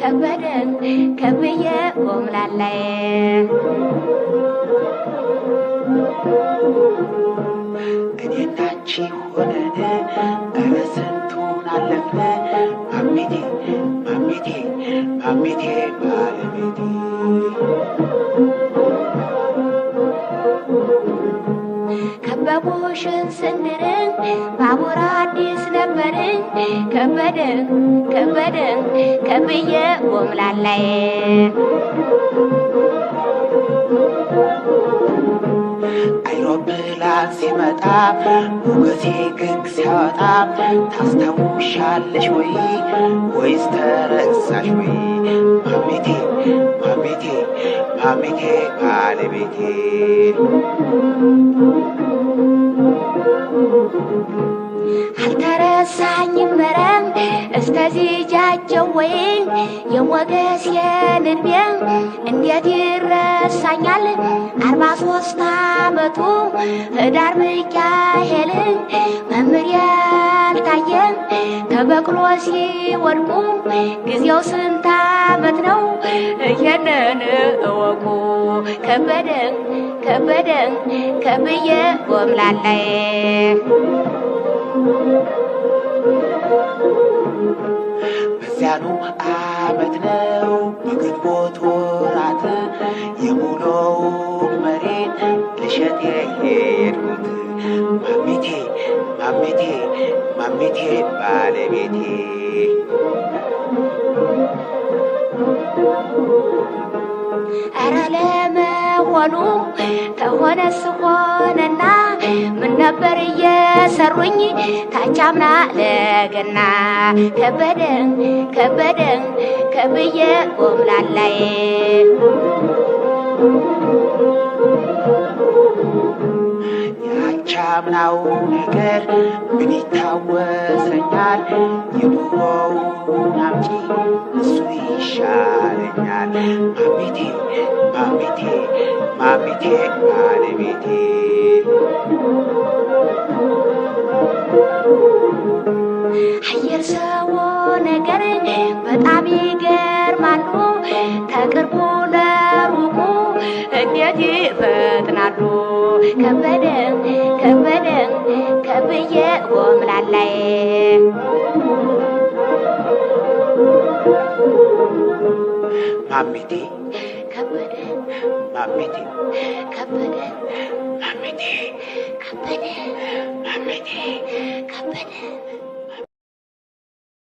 ከበደን ከብዬ ቆምላላይ እኔና አንቺ ሆነን ኧረ ስንቱን አለፍን ማሚቴ ማሚቴ ማሚቴ ባለቤቴ ከበቦሽን ስንድርን ባቡር አዲስ ነበርን ከበደን ከብዬ ቆምላላይ አይሮፕላን ሲመጣ ሞገሴ ግግ ሲያወጣ ታስታውሻለሽ ወይ ወይስ ተረሳሽ ወይ ማሚቴ ማሚቴ ማሚቴ ባለቤቴ አልተረሳኝም መረም እስተዚህ ጃጀው ወይ የሞገስ የንድቤ እንዴት ይረሳኛል 43 ዓመቱ ህዳር ሚካኤል መምህር ያልታየ ከበቅሎ ሲወድቁ ጊዜው ስንት ዓመት ነው ይሄንን እወቁ ከበደን ከብዬ ቆምላላይ በዚያኑ ዓመት ነው በግንቦት ወራት የሙሉውን መሬት ልሸጥ የሄድኩት ማሚቴ ማሚቴ ማሚቴ ባለቤቴ ኧረ ለመሆኑ ተሆነስ ሆነና ምን ነበር እየሰሩኝ ታቻምና ለገና ከበደን ከብዬ ቆምላላይ ያቻምናው ነገር ምን ይታወሰኛል የድሮውን አምጪ እሱ ይሻለኛል ማሚቴ ማሚቴ ማሚቴ ባለቤቴ አየር ሰው ነገር በጣም ይገርማሉ ተቅርቡ ለሩቁ እንዴት ይፈጥናሉ ከበደን ከብዬ ቆምላላይ ማሚቴ ከበደን ማሚቴ ከበደን ማሚቴ ከበደን